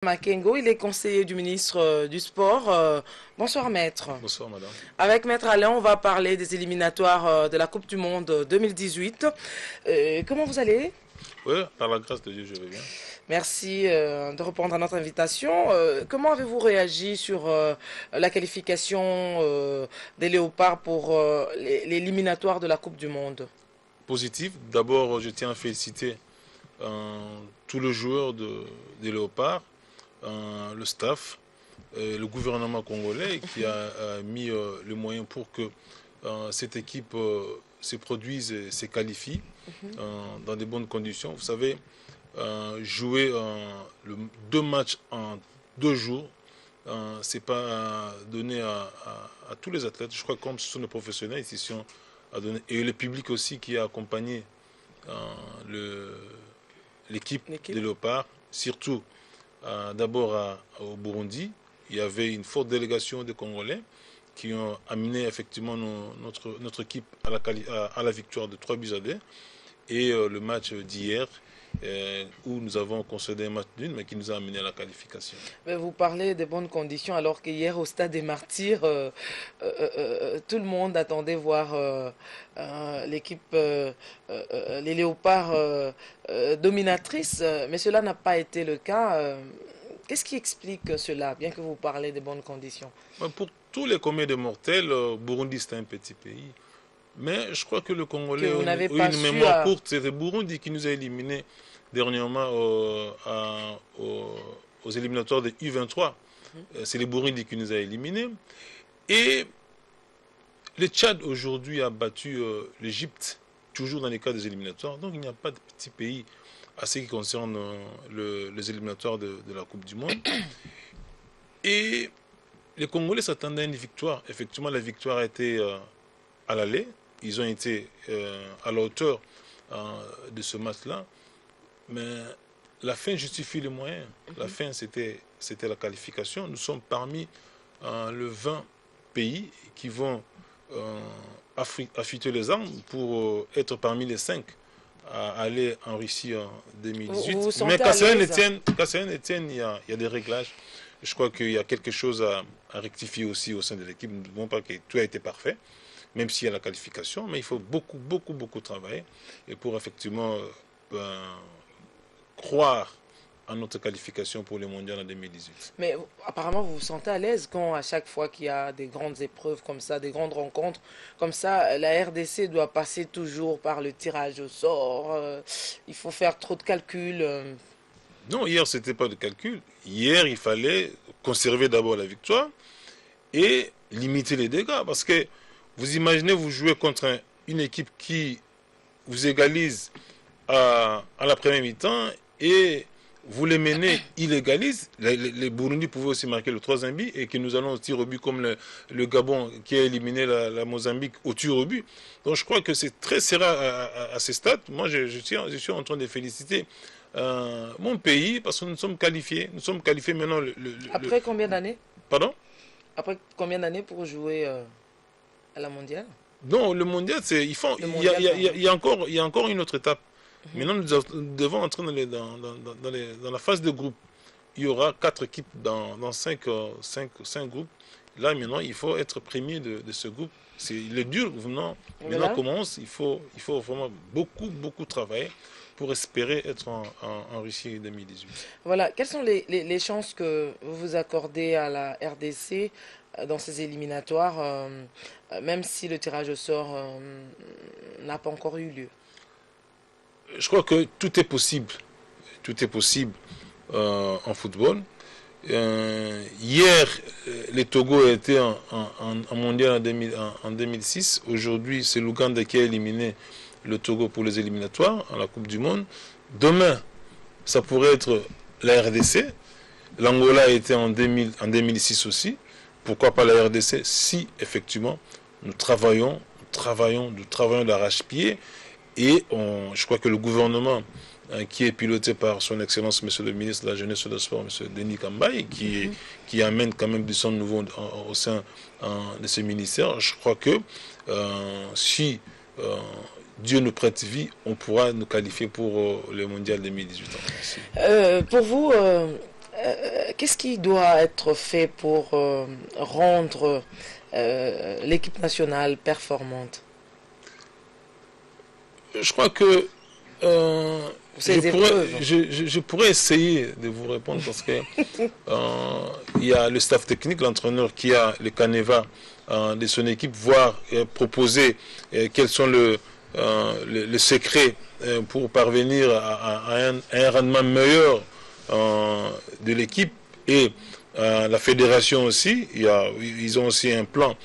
Makengo, il est conseiller du ministre du Sport. Bonsoir maître. Bonsoir madame. Avec maître Alain, on va parler des éliminatoires de la Coupe du Monde 2018. Comment vous allez? Oui, par la grâce de Dieu, je vais bien. Merci de répondre à notre invitation. Comment avez-vous réagi sur la qualification des Léopards pour l'éliminatoire de la Coupe du Monde? Positif. D'abord, je tiens à féliciter tous les joueurs des Léopards, le staff, le gouvernement congolais qui a mis le moyen pour que cette équipe se produise et se qualifie dans de bonnes conditions. Vous savez, jouer deux matchs en 2 jours, c'est pas donné à tous les athlètes. Je crois que comme ce sont des professionnels, ils sont à donner. Et le public aussi qui a accompagné l'équipe des Léopards, surtout d'abord au Burundi. Il y avait une forte délégation de Congolais qui ont amené effectivement notre équipe à la victoire de 3-2. Et le match d'hier, où nous avons concédé un match nul, mais qui nous a amené à la qualification. Mais vous parlez des bonnes conditions, alors qu'hier au Stade des Martyrs, tout le monde attendait voir l'équipe, les Léopards dominatrices, mais cela n'a pas été le cas. Qu'est-ce qui explique cela, bien que vous parlez des bonnes conditions? Pour tous les communs des mortels, Burundi c'est un petit pays. Mais je crois que le Congolais a une mémoire courte. C'est le Burundi qui nous a éliminés dernièrement aux éliminatoires de U23. C'est le Burundi qui nous a éliminés. Et le Tchad aujourd'hui a battu l'Égypte, toujours dans les cas des éliminatoires. Donc il n'y a pas de petit pays à ce qui concerne les éliminatoires de la Coupe du Monde. Et les Congolais s'attendaient à une victoire. Effectivement, la victoire a été à l'aller. Ils ont été à la hauteur de ce match-là. Mais la fin justifie les moyens. La fin, c'était la qualification. Nous sommes parmi les 20 pays qui vont affûter les armes pour être parmi les 5 à aller en Russie en 2018. Mais qu'à cela ne tienne, il y a des réglages. Je crois qu'il y a quelque chose à rectifier aussi au sein de l'équipe. Nous ne voulons pas que tout a été parfait, même s'il y a la qualification, mais il faut beaucoup travailler et pour effectivement croire à notre qualification pour le mondial en 2018. Mais apparemment, vous vous sentez à l'aise quand à chaque fois qu'il y a des grandes épreuves comme ça, des grandes rencontres comme ça, la RDC doit passer toujours par le tirage au sort. Il faut faire trop de calculs. Non, hier, ce n'était pas de calcul. Hier, il fallait conserver d'abord la victoire et limiter les dégâts. Parce que vous imaginez, vous jouez contre une équipe qui vous égalise à la première mi-temps et vous les menez, ils égalisent. Les Burundi pouvaient aussi marquer le 3e but et que nous allons au tir au but comme le Gabon qui a éliminé la Mozambique au tir au but. Donc je crois que c'est très serré à ces stades. Moi, je suis en train de féliciter mon pays parce que nous sommes qualifiés. Nous sommes qualifiés maintenant. Après combien d'années? Pardon? Après combien d'années pour jouer à la mondiale? Non, le mondial, il y a encore une autre étape. Maintenant, nous devons entrer dans la phase de groupe. Il y aura 4 équipes dans 5 groupes. Là, maintenant, il faut être premier de ce groupe. Le dur maintenant commence. Il faut vraiment beaucoup travailler pour espérer être en Russie 2018. Voilà. Quelles sont les chances que vous vous accordez à la RDC dans ces éliminatoires, même si le tirage au sort n'a pas encore eu lieu? Je crois que tout est possible. Tout est possible en football. Hier, le Togo a été en mondial en 2006. Aujourd'hui, c'est l'Ouganda qui a éliminé le Togo pour les éliminatoires à la Coupe du Monde. Demain, ça pourrait être la RDC. L'Angola a été en 2006 aussi. Pourquoi pas la RDC si effectivement nous travaillons d'arrache-pied et je crois que le gouvernement qui est piloté par son excellence monsieur le ministre de la Jeunesse et des Sports, monsieur Denis Kambaye, qui amène quand même du sang nouveau au sein de ce ministère, je crois que si Dieu nous prête vie, on pourra nous qualifier pour le mondial 2018. Pour vous, Qu'est-ce qui doit être fait pour rendre l'équipe nationale performante? Je crois que Ces je pourrais essayer de vous répondre parce que il y a le staff technique, l'entraîneur qui a le canevas de son équipe, voir proposer quels sont les secrets pour parvenir à un rendement meilleur de l'équipe, et la fédération aussi. Ils ont aussi un plan,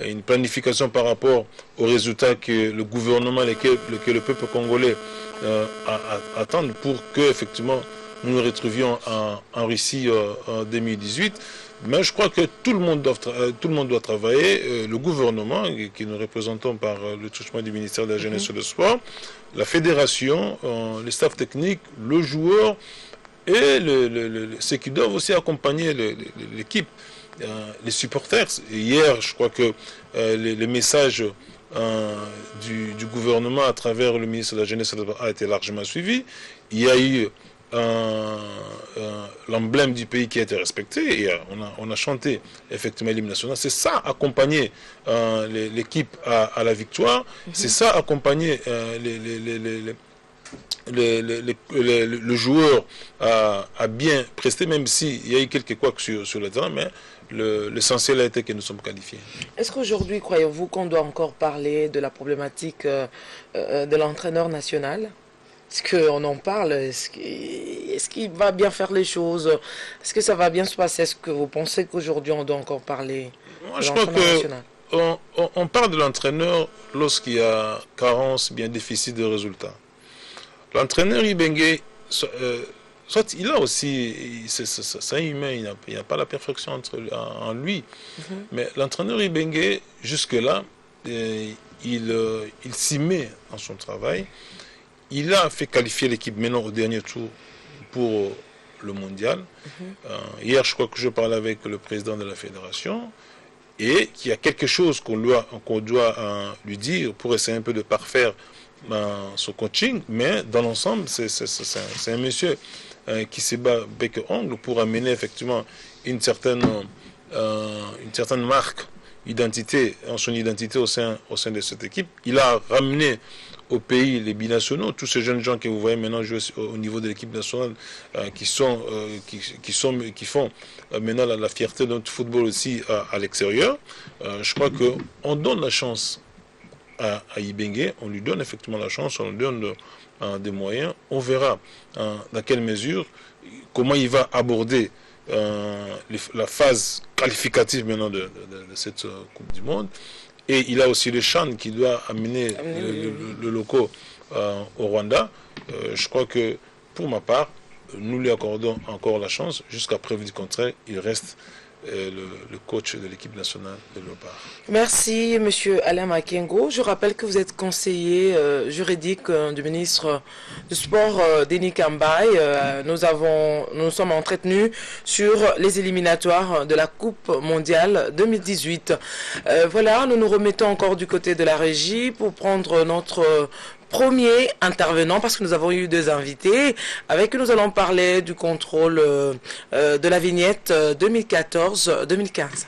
une planification par rapport aux résultats que le gouvernement, que le peuple congolais attendent pour que effectivement nous nous retrouvions en Russie en 2018. Mais je crois que tout le monde doit travailler, le gouvernement, qui nous représentons par le truchement du ministère de la Jeunesse et du Sport, la fédération, le staff technique, le joueur, et ceux qui doivent aussi accompagner l'équipe, les supporters. Hier, je crois que les messages du gouvernement à travers le ministre de la Jeunesse a été largement suivi. Il y a eu l'emblème du pays qui a été respecté, et on a chanté effectivement l'hymne national. C'est ça, accompagner l'équipe à la victoire. C'est ça, accompagner le joueur a bien presté, même s'il y a eu quelques couacs sur le terrain, mais l'essentiel a été que nous sommes qualifiés. Est-ce qu'aujourd'hui, croyez-vous qu'on doit encore parler de la problématique de l'entraîneur national? Est-ce qu'on en parle? Est-ce qu'il va bien faire les choses? Est-ce que ça va bien se passer? Est-ce que vous pensez qu'aujourd'hui on doit encore parler Moi, de je crois l'entraîneur national? on parle de l'entraîneur lorsqu'il y a carence, bien déficit de résultats. L'entraîneur Ibenge, soit il a aussi, c'est un humain, il n'y a pas la perfection en lui. Mais l'entraîneur Ibenge, jusque-là, il s'y met dans son travail. Il a fait qualifier l'équipe maintenant au dernier tour pour le mondial. Hier, je crois que je parlais avec le président de la fédération, et qu'il y a quelque chose qu'on doit lui dire pour essayer un peu de parfaire son coaching, mais dans l'ensemble, c'est un monsieur qui se bat bec et ongle pour amener effectivement une certaine marque, son identité au sein de cette équipe. Il a ramené au pays les binationaux, tous ces jeunes gens que vous voyez maintenant jouer au niveau de l'équipe nationale, qui font maintenant la fierté de notre football aussi à l'extérieur. Je crois qu'on donne la chance à Ibenge, on lui donne effectivement la chance, on lui donne des moyens. On verra dans quelle mesure, comment il va aborder la phase qualificative maintenant de cette Coupe du Monde. Et il a aussi le CHAN qui doit amener le loco au Rwanda. Je crois que, pour ma part, nous lui accordons encore la chance. Jusqu'à preuve du contraire, il reste le coach de l'équipe nationale de Léopard. Merci, Monsieur Alain Makengo. Je rappelle que vous êtes conseiller juridique du ministre du Sport, Denis Kambaye. Nous sommes entretenus sur les éliminatoires de la Coupe mondiale 2018. Voilà, nous nous remettons encore du côté de la régie pour prendre notre premier intervenant, parce que nous avons eu deux invités avec qui nous allons parler du contrôle de la vignette 2014-2015.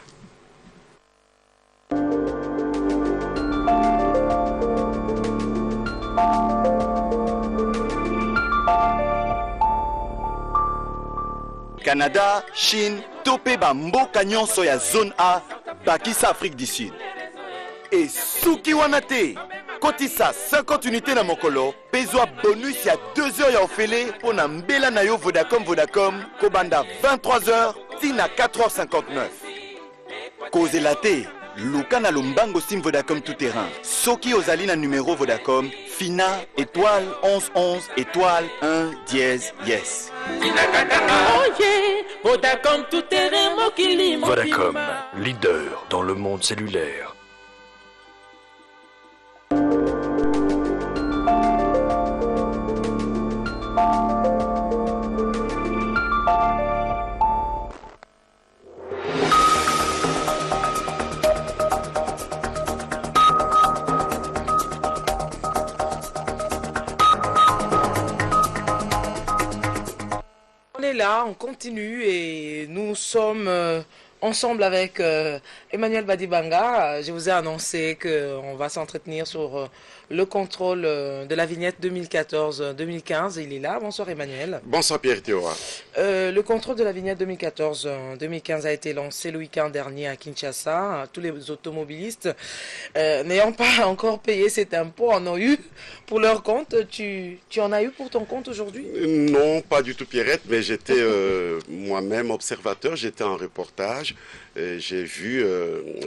Canada, Chine, topé mboka nyonso ya zone A, bakisa Afrique du Sud. Et Suki Wanate, kotisa 50 unités na mokolo, pezwa bonus ya 2 heures ya ofele pour na mbela na yo Vodacom, kobanda 23h, tina 4h59. Kozela te, luka na lombango sim Vodacom tout terrain. Soki ozali na numéro Vodacom, Fina, étoile 1111, étoile 1, dièse, yes. Vodacom tout terrain, Vodacom, leader dans le monde cellulaire. On est là là, on continue et nous sommes ensemble avec Emmanuel Badibanga. Je vous ai annoncé qu'on va s'entretenir sur le contrôle de la vignette 2014-2015. Il est là. Bonsoir Emmanuel. Bonsoir Pierre Théora. Le contrôle de la vignette 2014-2015 a été lancé le week-end dernier à Kinshasa. Tous les automobilistes n'ayant pas encore payé cet impôt en ont eu pour leur compte. Tu en as eu pour ton compte aujourd'hui? Non, pas du tout Pierrette, mais j'étais moi-même observateur, j'étais en reportage. J'ai vu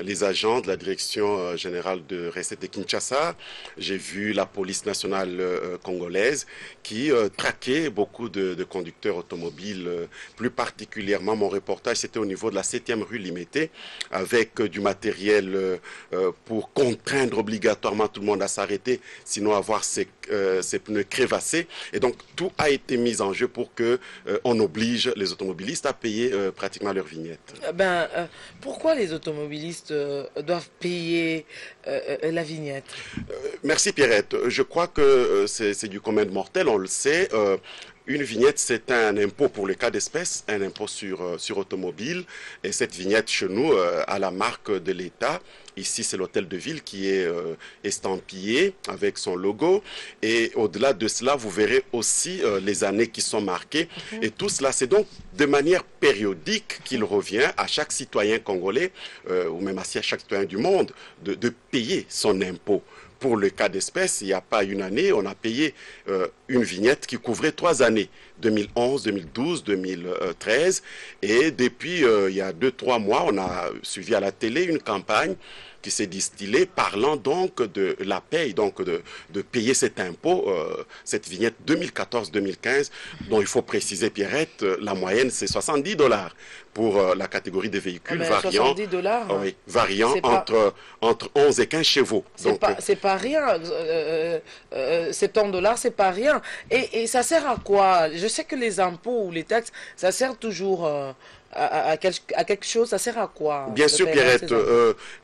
les agents de la direction générale de recettes de Kinshasa. J'ai vu la police nationale congolaise qui traquait beaucoup de conducteurs automobiles. Plus particulièrement, mon reportage, c'était au niveau de la 7e rue Limité, avec du matériel pour contraindre obligatoirement tout le monde à s'arrêter, sinon avoir ses pneus crévassés. Et donc, tout a été mis en jeu pour que on oblige les automobilistes à payer pratiquement leur vignette. Pourquoi les automobilistes doivent payer la vignette? Merci Pierrette. Je crois que c'est du commun de mortel, on le sait. Une vignette, c'est un impôt pour le cas d'espèce, un impôt sur automobile. Et cette vignette, chez nous, a la marque de l'État. Ici, c'est l'hôtel de ville qui est estampillé avec son logo. Et au-delà de cela, vous verrez aussi les années qui sont marquées. Et tout cela, c'est donc de manière périodique qu'il revient à chaque citoyen congolais, ou même à chaque citoyen du monde, de payer son impôt. Pour le cas d'espèce, il n'y a pas une année, on a payé une vignette qui couvrait 3 années, 2011, 2012, 2013. Et depuis il y a 2-3 mois, on a suivi à la télé une campagne qui s'est distillée parlant donc de la paye, donc de payer cet impôt, cette vignette 2014-2015, dont il faut préciser, Pierrette, la moyenne c'est $70 pour la catégorie des véhicules variant, $70, variant entre 11 et 15 chevaux. C'est pas rien, $70 c'est pas rien. Et ça sert à quoi? Je sais que les impôts ou les taxes, ça sert toujours à quelque chose, ça sert à quoi? Bien sûr Pierrette,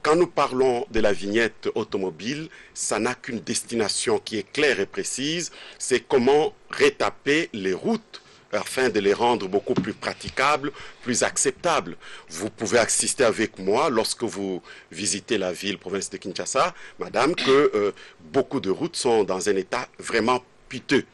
quand nous parlons de la vignette automobile, ça n'a qu'une destination qui est claire et précise, c'est comment rétaper les routes afin de les rendre beaucoup plus praticables, plus acceptables. Vous pouvez assister avec moi, lorsque vous visitez la ville, province de Kinshasa, madame, que beaucoup de routes sont dans un état vraiment piteux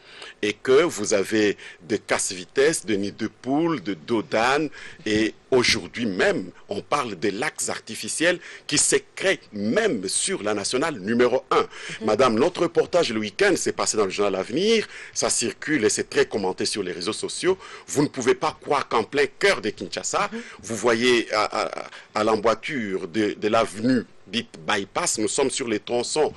et que vous avez des casse-vitesses, de nids de poules, de dos d'âne, et aujourd'hui même, on parle des lacs artificiels qui se créent même sur la nationale numéro 1. Madame, notre reportage le week-end s'est passé dans le journal Avenir, ça circule et c'est très commenté sur les réseaux sociaux. Vous ne pouvez pas croire qu'en plein cœur de Kinshasa, vous voyez à l'emboîture de l'avenue dite bypass, nous sommes sur les tronçons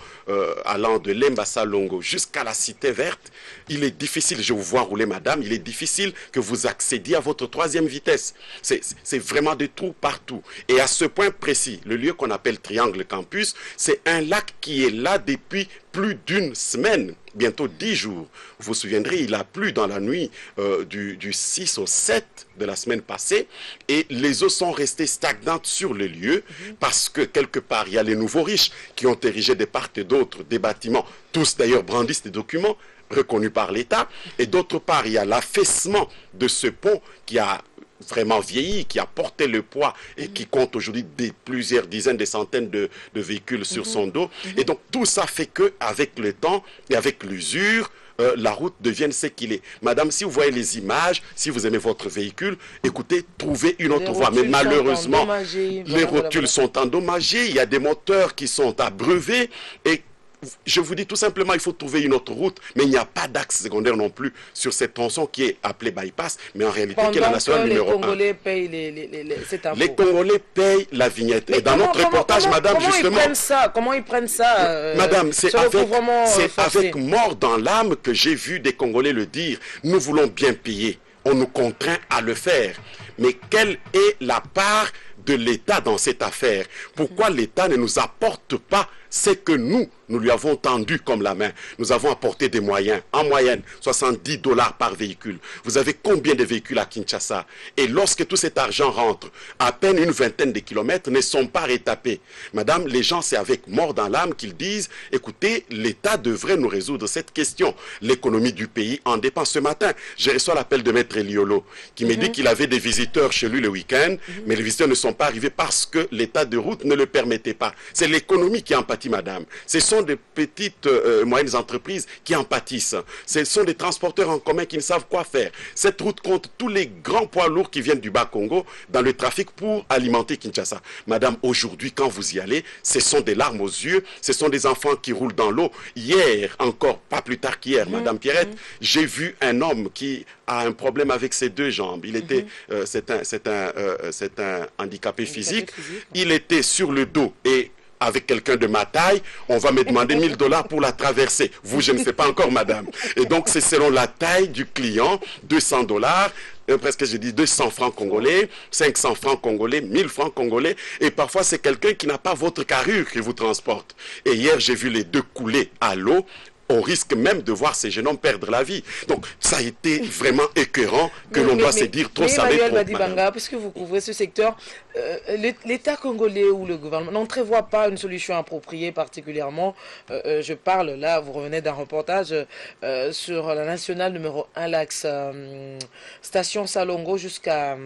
allant de l'Embassa-Longo jusqu'à la Cité Verte. Il est difficile, je vous vois rouler madame, il est difficile que vous accédiez à votre 3e vitesse. C'est vraiment des trous partout. Et à ce point précis, le lieu qu'on appelle Triangle Campus, c'est un lac qui est là depuis plus d'une semaine, bientôt 10 jours. Vous vous souviendrez, il a plu dans la nuit du 6 au 7 de la semaine passée et les eaux sont restées stagnantes sur le lieu parce que quelque part, il y a les nouveaux riches qui ont érigé de part et d'autre des bâtiments, tous d'ailleurs brandissent des documents reconnus par l'État, et d'autre part, il y a l'affaissement de ce pont qui a vraiment vieilli, qui a porté le poids et qui compte aujourd'hui plusieurs dizaines, des centaines de véhicules sur son dos. Et donc tout ça fait que avec le temps et avec l'usure, la route devienne ce qu'il est. Madame, si vous voyez les images, si vous aimez votre véhicule, écoutez, trouvez une autre voie. Mais malheureusement, les rotules sont endommagées, il y a des moteurs qui sont abreuvés et je vous dis tout simplement, il faut trouver une autre route, mais il n'y a pas d'axe secondaire non plus sur cette tronçon qui est appelée bypass, mais en réalité qui est la nationale numéro 1. Les Congolais payent cet impôt. Les Congolais payent la vignette. Et dans notre reportage, madame, justement... Comment ils prennent ça madame, c'est avec mort dans l'âme que j'ai vu des Congolais le dire. Nous voulons bien payer. On nous contraint à le faire. Mais quelle est la part de l'État dans cette affaire? Pourquoi l'État ne nous apporte pas c'est que nous lui avons tendu comme la main. Nous avons apporté des moyens, en moyenne, 70 $ par véhicule. Vous avez combien de véhicules à Kinshasa? Et lorsque tout cet argent rentre, à peine une vingtaine de kilomètres ne sont pas rétapés. Madame, les gens, c'est avec mort dans l'âme qu'ils disent, écoutez, l'État devrait nous résoudre cette question. L'économie du pays en dépend. Ce matin, j'ai reçu l'appel de Maître Eliolo, qui me dit qu'il avait des visiteurs chez lui le week-end, mais les visiteurs ne sont pas arrivés parce que l'état de route ne le permettait pas. C'est l'économie qui en pâtit, madame. Ce sont des petites, moyennes entreprises qui en pâtissent. Ce sont des transporteurs en commun qui ne savent quoi faire. Cette route compte tous les grands poids lourds qui viennent du Bas-Congo dans le trafic pour alimenter Kinshasa. Madame, aujourd'hui, quand vous y allez, ce sont des larmes aux yeux, ce sont des enfants qui roulent dans l'eau. Hier, encore pas plus tard qu'hier, madame Pierrette, j'ai vu un homme qui a un problème avec ses deux jambes. Il était, c'est un handicapé physique. Il était sur le dos et avec quelqu'un de ma taille, on va me demander 1000 $ pour la traverser. Vous, je ne sais pas encore, madame. Et donc, c'est selon la taille du client, 200 $, presque je dis 200 francs congolais, 500 francs congolais, 1000 francs congolais. Et parfois, c'est quelqu'un qui n'a pas votre carrure qui vous transporte. Et hier, j'ai vu les deux couler à l'eau. On risque même de voir ces jeunes hommes perdre la vie. Donc, ça a été vraiment écœurant que l'on doit se dire trop ça va trop. Puisque vous couvrez ce secteur, l'État congolais ou le gouvernement n'entrevoit pas une solution appropriée particulièrement. Je parle là, vous revenez d'un reportage sur la nationale numéro 1, l'axe station Salongo jusqu'à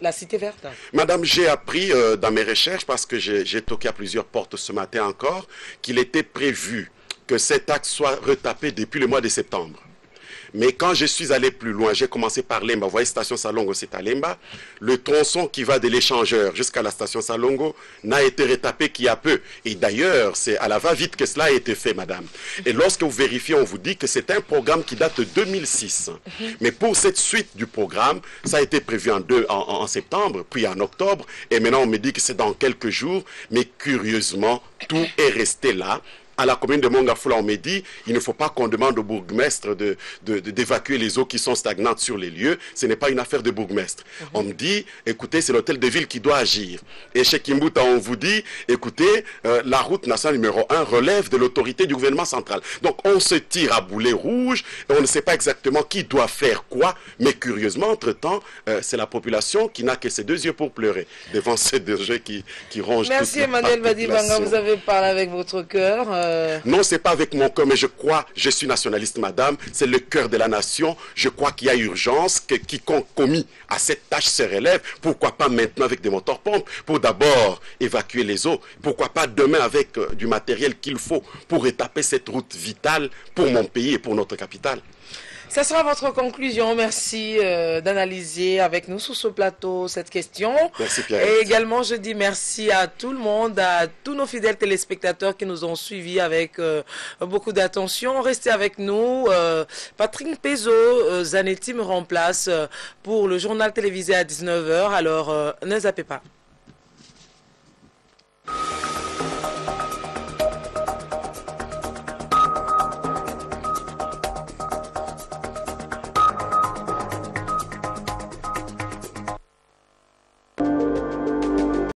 la Cité Verte. Madame, j'ai appris dans mes recherches, parce que j'ai toqué à plusieurs portes ce matin encore, qu'il était prévu que cet axe soit retapé depuis le mois de septembre. Mais quand je suis allé plus loin, j'ai commencé par Lemba, vous voyez, station Salongo, c'est à Lemba. Le tronçon qui va de l'échangeur jusqu'à la station Salongo n'a été retapé qu'il y a peu. Et d'ailleurs, c'est à la va-vite que cela a été fait, madame. Et lorsque vous vérifiez, on vous dit que c'est un programme qui date de 2006. Mais pour cette suite du programme, ça a été prévu en septembre, puis en octobre. Et maintenant, on me dit que c'est dans quelques jours. Mais curieusement, tout est resté là. À la commune de Mongafula, on me dit il ne faut pas qu'on demande au bourgmestre d'évacuer les eaux qui sont stagnantes sur les lieux. Ce n'est pas une affaire de bourgmestre. On me dit, écoutez, c'est l'hôtel de ville qui doit agir. Et chez Kimbuta, on vous dit, écoutez, la route nationale numéro 1 relève de l'autorité du gouvernement central. Donc, on se tire à boulet rouge et on ne sait pas exactement qui doit faire quoi. Mais curieusement, entre-temps, c'est la population qui n'a que ses deux yeux pour pleurer devant ces dangers qui rongent toute la population. Merci Emmanuel Badibanga, vous avez parlé avec votre cœur. Non, c'est pas avec mon cœur, mais je crois, je suis nationaliste, madame, c'est le cœur de la nation. Je crois qu'il y a urgence, que quiconque commis à cette tâche se relève. Pourquoi pas maintenant avec des moteurs-pompes pour d'abord évacuer les eaux. Pourquoi pas demain avec du matériel qu'il faut pour étaper cette route vitale pour mon pays et pour notre capitale. Ça sera votre conclusion. Merci d'analyser avec nous sur ce plateau cette question. Merci Pierre. Et également, je dis merci à tout le monde, à tous nos fidèles téléspectateurs qui nous ont suivis avec beaucoup d'attention. Restez avec nous. Patrick Pezo, Zanetti me remplace pour le journal télévisé à 19 h. Alors, ne zappez pas.